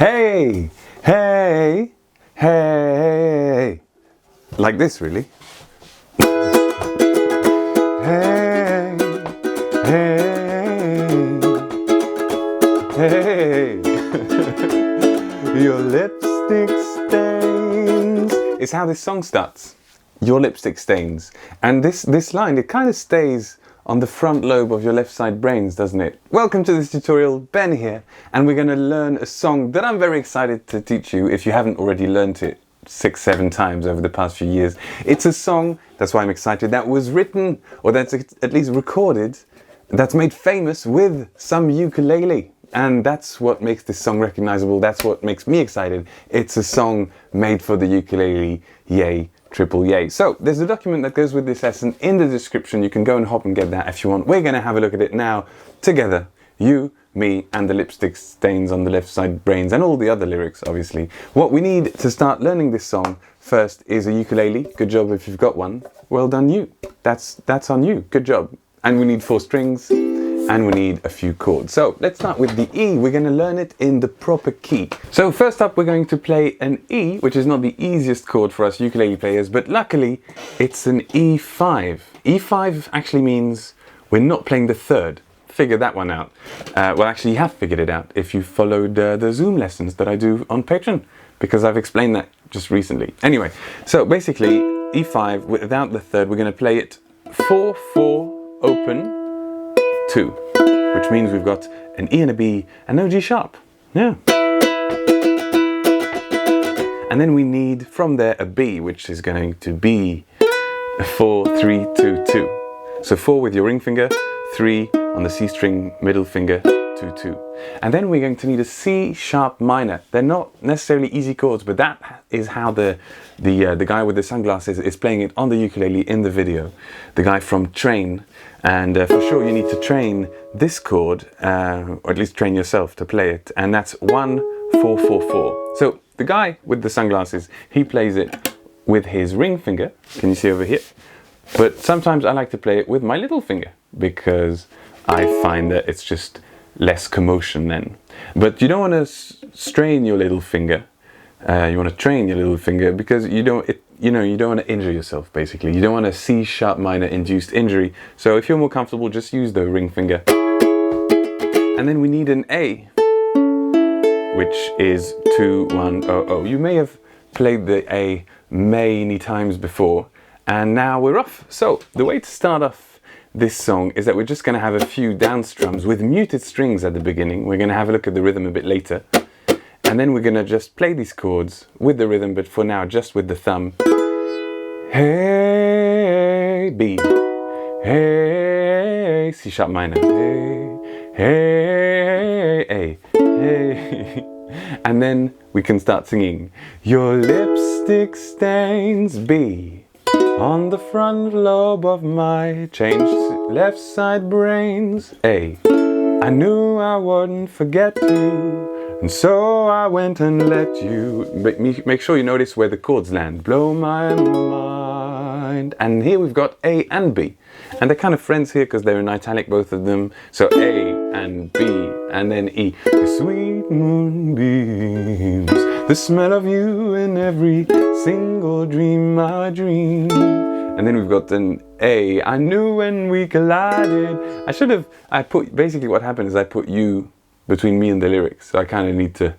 Hey, hey, hey. Like this, really. Hey, hey, hey. Your lipstick stains is how this song starts. Your lipstick stains. And this line, it kind of stays on the front lobe of your left side brains, doesn't it? Welcome to this tutorial, Ben here, and we're going to learn a song that I'm very excited to teach you if you haven't already learned it 6-7 times over the past few years. It's a song, that's why I'm excited, that was written, or that's at least recorded, that's made famous with some ukulele. And that's what makes this song recognizable, that's what makes me excited. It's a song made for the ukulele, yay. Triple yay. So there's a document that goes with this lesson in the description. You can go and hop and get that if you want. We're going to have a look at it now together. You, me, and the lipstick stains on the left side brains, and all the other lyrics, obviously. What we need to start learning this song first is a ukulele. Good job if you've got one. Well done you. That's on you. Good job. And we need 4 strings. And we need a few chords. So let's start with the E. We're going to learn it in the proper key. So first up, we're going to play an E, which is not the easiest chord for us ukulele players, but luckily it's an E5. E5 actually means we're not playing the third. Figure that one out. Well, actually, you have figured it out if you followed the Zoom lessons that I do on Patreon, because I've explained that just recently. Anyway, so basically E5 without the third, we're going to play it 4-4 open 2, which means we've got an E and a B and no G sharp. Yeah. And then we need from there a B, which is going to be a 4-3-2-2. So 4 with your ring finger, 3 on the C string middle finger, 2-2. And then we're going to need a C sharp minor. They're not necessarily easy chords, but that is how the guy with the sunglasses is playing it on the ukulele in the video. The guy from Train. And for sure you need to train this chord, or at least train yourself to play it. And that's 1-4-4-4. So the guy with the sunglasses, he plays it with his ring finger. Can you see over here? But sometimes I like to play it with my little finger because I find that it's just less commotion then. But you don't want to strain your little finger. You want to train your little finger because you don't want to injure yourself, basically. You don't want a C sharp minor induced injury. So if you're more comfortable, just use the ring finger. And then we need an A, which is 2-1-0-0. You may have played the A many times before, and now we're off. So the way to start off this song is that we're just going to have a few down strums with muted strings at the beginning. We're going to have a look at the rhythm a bit later. And then we're going to just play these chords with the rhythm, but for now just with the thumb. Hey, B. Hey, C sharp minor. Hey, hey, A. Hey. And then we can start singing. Your lipstick stains, B, on the front lobe of my changed left side brains. A. I knew I wouldn't forget you. And so I went and let you. Make sure you notice where the chords land. Blow my mind. And here we've got A and B. And they're kind of friends here because they're in italic, both of them. So A and B and then E. The sweet moonbeams, the smell of you in every single dream I dream. And then we've got an A. I knew when we collided. Basically what happened is I put you between me and the lyrics, so I kind of need to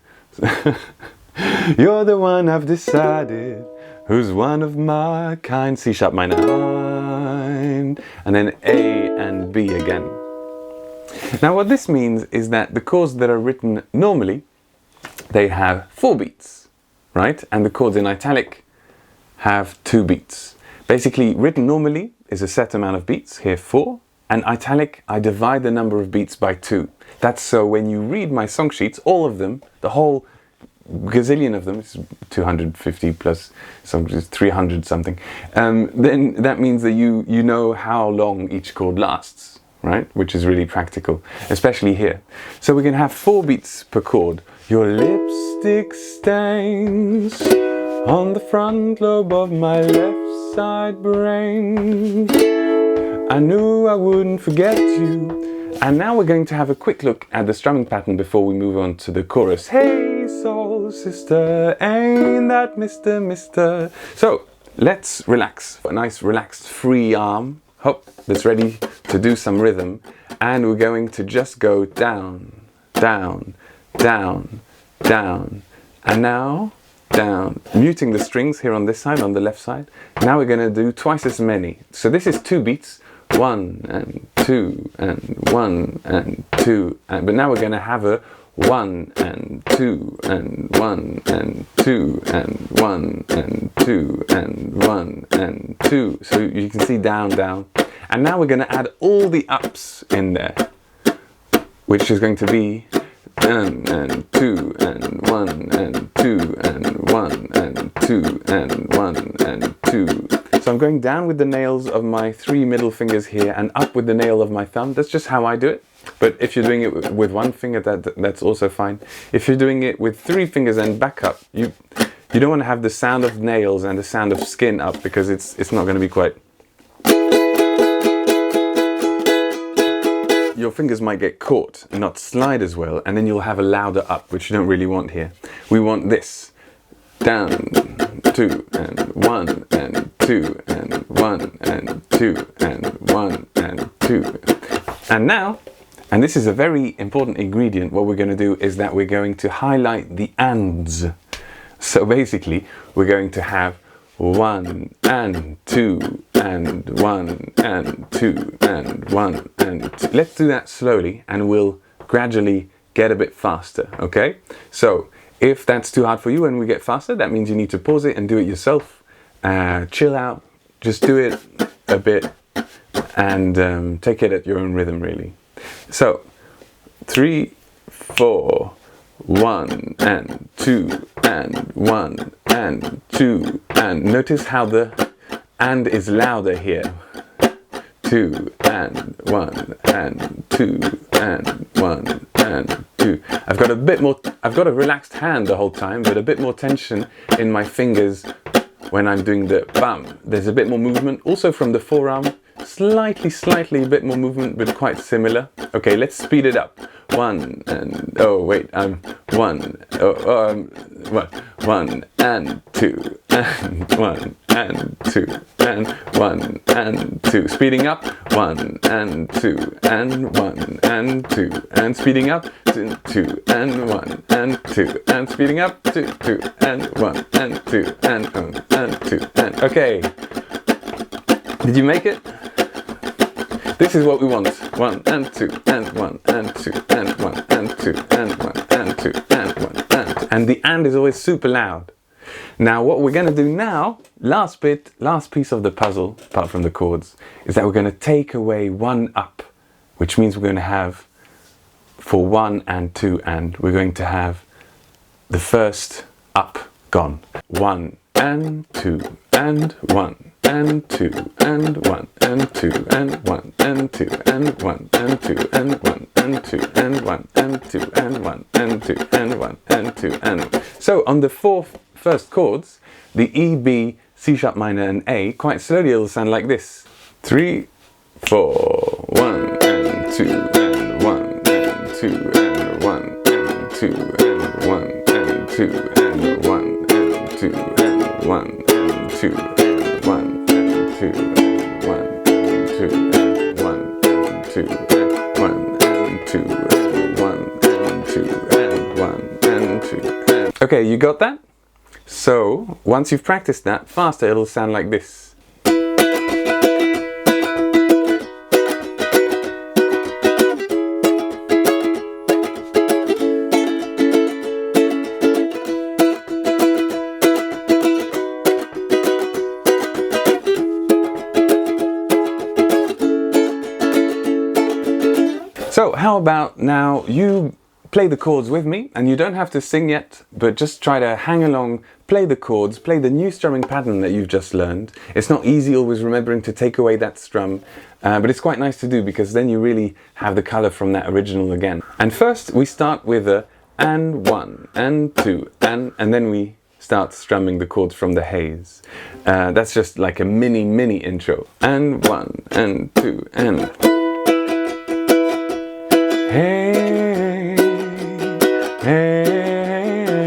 you're the one I've decided, who's one of my kind. C sharp minor, and then A and B again. Now what this means is that the chords that are written normally, they have 4 beats, right? And the chords in italic have 2 beats. Basically, written normally is a set amount of beats, here 4, and italic, I divide the number of beats by 2. That's so when you read my song sheets, all of them, the whole gazillion of them, it's 250 plus some 300 something, then that means that you know how long each chord lasts, right? Which is really practical, especially here. So we can have 4 beats per chord. Your lipstick stains on the front lobe of my left side brain. I knew I wouldn't forget you. And now we're going to have a quick look at the strumming pattern before we move on to the chorus. Hey! Hey soul sister, ain't that Mr. So let's relax. A nice relaxed free arm. Hop, that's ready to do some rhythm. And we're going to just go down, down, down, down. And now down, muting the strings here on this side, on the left side. Now we're going to do twice as many. So this is 2 beats. 1 and 2 and 1 and 2. But now we're going to have a 1 and 2 and 1 and 2 and 1 and 2 and 1 and 2. So you can see down, down. And now we're going to add all the ups in there, which is going to be 1 and 2 and 1 and 2 and 1 and 2 and 1 and 2. So I'm going down with the nails of my 3 middle fingers here and up with the nail of my thumb. That's just how I do it. But if you're doing it with 1 finger, that's also fine. If you're doing it with 3 fingers and back up, you don't want to have the sound of nails and the sound of skin up, because it's not going to be quite. Your fingers might get caught and not slide as well, and then you'll have a louder up, which you don't really want here. We want this. Down, 2 and 1 and 2 and 1 and 2 and 1 and 2. And now, and this is a very important ingredient, what we're going to do is that we're going to highlight the ands. So basically, we're going to have 1 and 2 and 1 and 2 and 1 and 2. Let's do that slowly and we'll gradually get a bit faster, okay? So if that's too hard for you and we get faster, that means you need to pause it and do it yourself. Chill out, just do it a bit and take it at your own rhythm, really. So 3, 4, 1 and 2 and 1 and 2, and notice how the and is louder here. 2 and 1 and 2 and 1 and 2. I've got a relaxed hand the whole time, but a bit more tension in my fingers when I'm doing the bam. There's a bit more movement also from the forearm, slightly a bit more movement, but quite similar. Okay, let's speed it up. 1 and 1 and 2 and 1 and 2 and 1 and 2. Speeding up. 1 and 2 and 1 and 2 and speeding up. 2 and 1 and 2 and speeding up. 2 and 1 and 2 and 2 and okay. Did you make it? This is what we want. 1 and 2 and 1 and 2 and 1 and 2 and 1 and 2 and 1 and 2. And the and is always super loud. Now what we're going to do now, last piece of the puzzle, apart from the chords, is that we're going to take away 1 up, which means we're going to have, for 1 and 2 and, we're going to have the first up gone. 1 and 2 and 1 and 2 and 1 and 2 and 1 and 2 and 1 and 2 and 1 and 2 and 1 and 2 and 1 and 2 and 1 and 2 and. So on the first chords, the E, B, C sharp minor and A, quite slowly it'll sound like this. 3, 4, 1 and 2 and 1 and 2 and 1 and 2 and 1 and 2 and 1 and 2 and 1 and 2 and 1 and 2 and 1 and 2 and 1 and 2 and 1 and 2 and 1 and 2 and 1 and 2 and. Okay, you got that? So once you've practiced that faster, it'll sound like this. So how about now you play the chords with me, and you don't have to sing yet, but just try to hang along, play the chords, play the new strumming pattern that you've just learned. It's not easy always remembering to take away that strum, but it's quite nice to do because then you really have the color from that original again. And first we start with a and 1 and 2 and then we start strumming the chords from the haze. That's just like a mini intro. And 1 and 2 and. Hey, hey,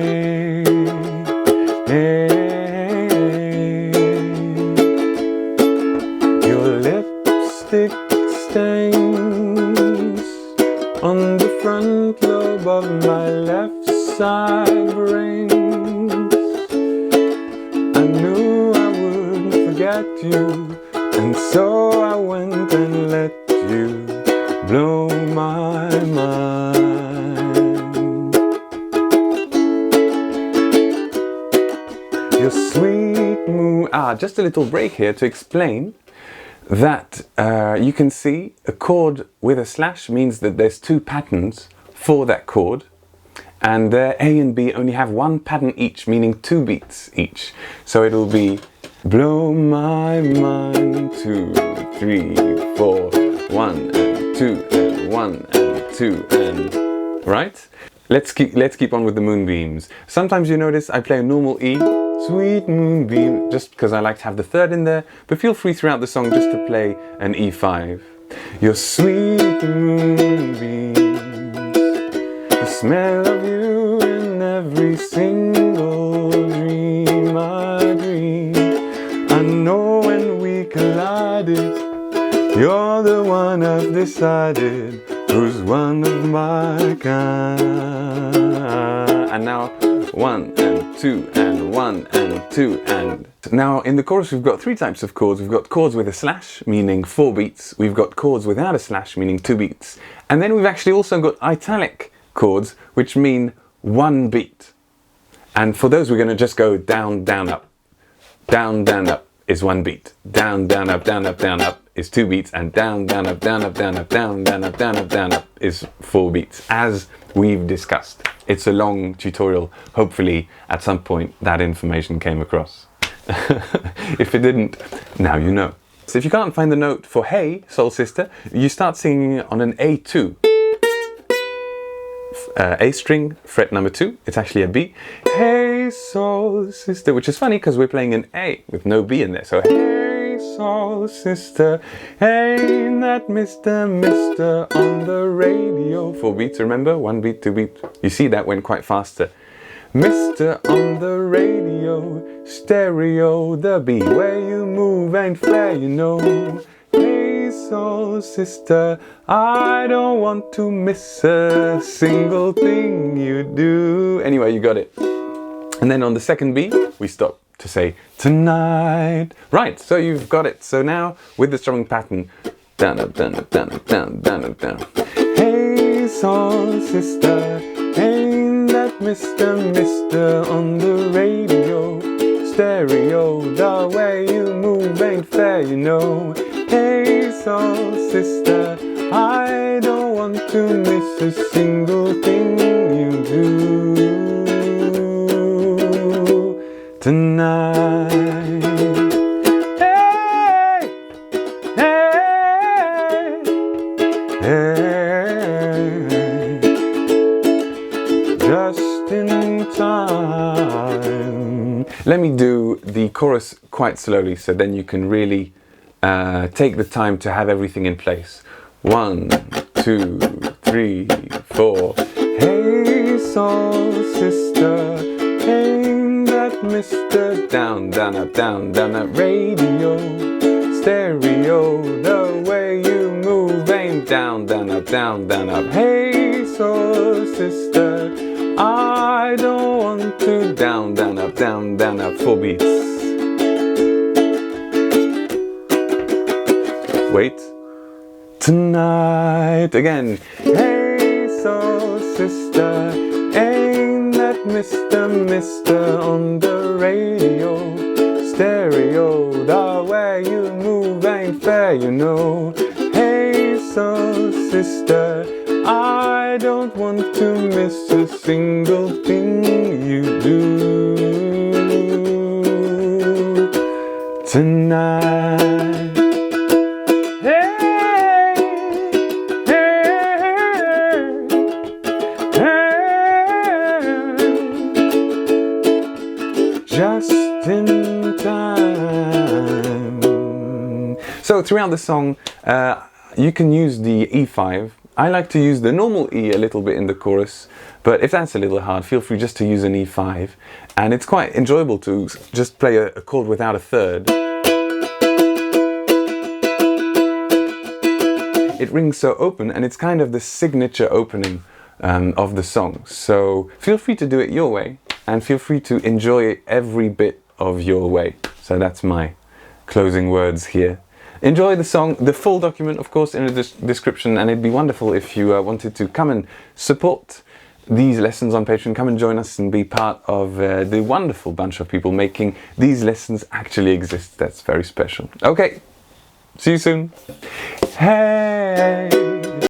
my brains. I knew I wouldn't forget you, and so I went and let you blow my mind. Your sweet moo. Just a little break here to explain that you can see a chord with a slash means that there's two patterns for that chord, and their A and B only have one pattern each, meaning 2 beats each. So it'll be blow my mind, 2, 3, 4, 1 and 2 and 1 and 2 and right? Let's keep on with the moonbeams. Sometimes you notice I play a normal E, sweet moonbeam, just because I like to have the third in there, but feel free throughout the song just to play an E5. Your sweet moonbeams, the smell of you in every single dream I dream. I know when we collided, you're the one I've decided who's one of my kind. And now 1 and 2 and 1 and 2 and... Now in the chorus we've got 3 types of chords. We've got chords with a slash, meaning 4 beats. We've got chords without a slash, meaning 2 beats. And then we've actually also got italic chords, which mean 1 beat. And for those we're going to just go down, down, up. Down, down, up is 1 beat. Down, down, up, down, up, down, up is 2 beats. And down, down, up, down, up, down, up, down, down, up, down, up, down, up is 4 beats, as we've discussed. It's a long tutorial. Hopefully at some point that information came across. If it didn't, now you know. So if you can't find the note for Hey, Soul Sister, you start singing on an A2. A string, fret number 2, it's actually a B. Hey soul sister, which is funny because we're playing an A with no B in there. So hey soul sister, ain't that Mr. on the radio. 4 beats, remember? 1 beat, 2 beat. You see that went quite faster. Mr. on the radio, stereo, the beat where you move ain't fair, you know. Hey soul sister, I don't want to miss a single thing you do. Anyway, you got it. And then on the second beat, we stop to say tonight. Right, so you've got it. So now with the strumming pattern, down, up, down, up, down, up, down, down, up, down. Hey soul sister, ain't that Mr. on the radio, stereo, the way you move ain't fair, you know. Hey soul sister, I don't want to miss a single thing you do tonight. Hey, hey, hey, just in time. Let me do the chorus quite slowly so then you can really take the time to have everything in place. 1, 2, 3, 4. Hey soul sister, ain't that Mr. down, down, up, radio, stereo, the way you move ain't down, down, up, down, up. Hey soul sister, I don't want to down, up, 4 beats. Wait. Tonight again. Hey soul sister, ain't that Mr. on the radio, stereo, the way you move ain't fair, you know. Hey soul sister, I don't want to miss a single thing you do tonight. Just in time. So throughout the song, you can use the E5. I like to use the normal E a little bit in the chorus, but if that's a little hard, feel free just to use an E5. And it's quite enjoyable to just play a chord without a third. It rings so open, and it's kind of the signature opening of the song. So feel free to do it your way, and feel free to enjoy it every bit of your way. So that's my closing words here. Enjoy the song, the full document of course in the description, and it'd be wonderful if you wanted to come and support these lessons on Patreon. Come and join us and be part of the wonderful bunch of people making these lessons actually exist. That's very special. Okay, see you soon. Hey!